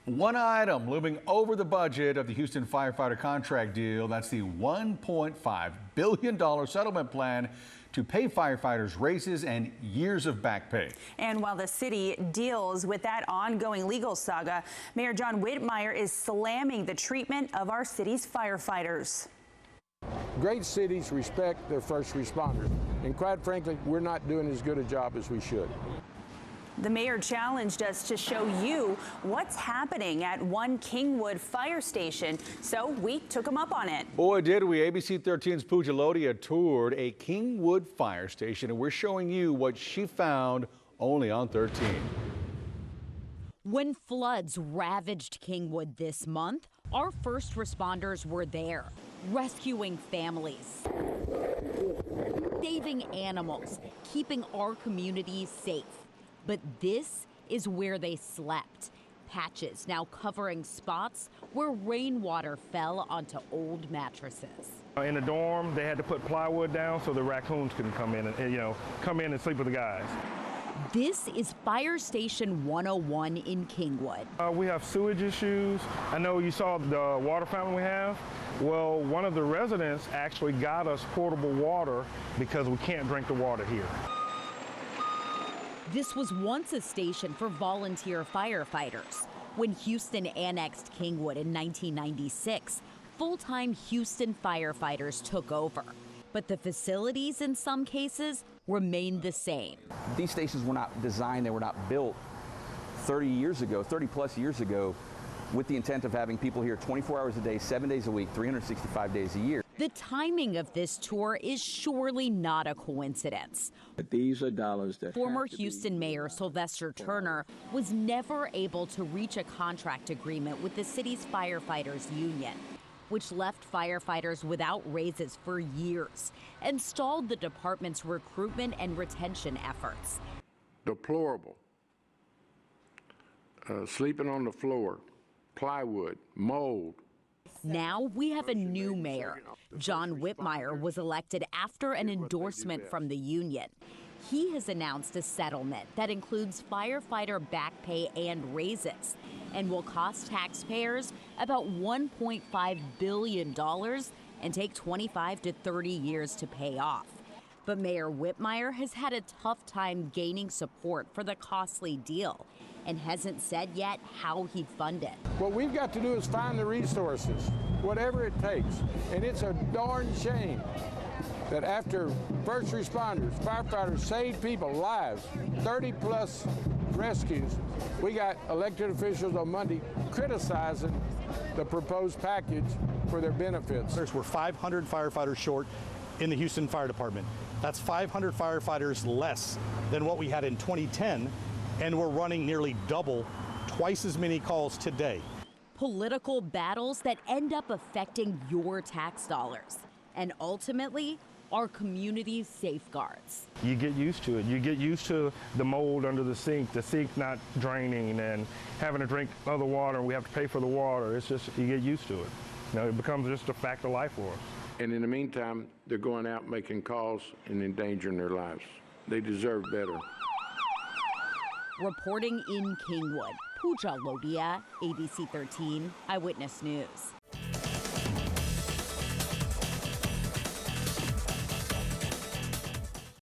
One item looming over the budget of the Houston firefighter contract deal. That's the $1.5 billion settlement plan to pay firefighters raises and years of back pay. And while the city deals with that ongoing legal saga, Mayor John Whitmire is slamming the treatment of our city's firefighters. Great cities respect their first responders, and quite frankly, we're not doing as good a job as we should. The mayor challenged us to show you what's happening at one Kingwood fire station, so we took him up on it. Boy, did we. ABC13's Pooja Lodia toured a Kingwood fire station, and we're showing you what she found only on 13. When floods ravaged Kingwood this month, our first responders were there, rescuing families, saving animals, keeping our communities safe. But this is where they slept. Patches now covering spots where rainwater fell onto old mattresses. In the dorm, they had to put plywood down so the raccoons couldn't come in and sleep with the guys. This is Fire Station 101 in Kingwood. We have sewage issues. I know you saw the water fountain we have. Well, one of the residents actually got us portable water because we can't drink the water here. This was once a station for volunteer firefighters. When Houston annexed Kingwood in 1996, full-time Houston firefighters took over. But the facilities in some cases remained the same. These stations were not designed, they were not built 30 plus years ago with the intent of having people here 24 hours a day, 7 days a week, 365 days a year. The timing of this tour is surely not a coincidence. But these are dollars that Former Houston Mayor Sylvester Turner was never able to reach a contract agreement with the city's firefighters union, which left firefighters without raises for years and stalled the department's recruitment and retention efforts. deplorable. Sleeping on the floor, plywood, mold. Now we have a new mayor. John Whitmire was elected after an endorsement from the union. He has announced a settlement that includes firefighter back pay and raises and will cost taxpayers about $1.5 billion and take 25 to 30 years to pay off. But Mayor Whitmire has had a tough time gaining support for the costly deal and hasn't said yet how he'd fund it. What we've got to do is find the resources, whatever it takes. And it's a darn shame that after first responders, firefighters saved people's lives, 30 plus rescues, we got elected officials on Monday criticizing the proposed package for their benefits. We're 500 firefighters short in the Houston Fire Department. That's 500 firefighters less than what we had in 2010, and we're running nearly double, twice as many calls today. Political battles that end up affecting your tax dollars and ultimately our community's safeguards. You get used to it. You get used to the mold under the sink not draining and having to drink other water, and we have to pay for the water. It's just, you get used to it. You know, it becomes just a fact of life for us. And in the meantime, they're going out making calls and endangering their lives. They deserve better. Reporting in Kingwood, Pooja Lodia, ABC 13 Eyewitness News.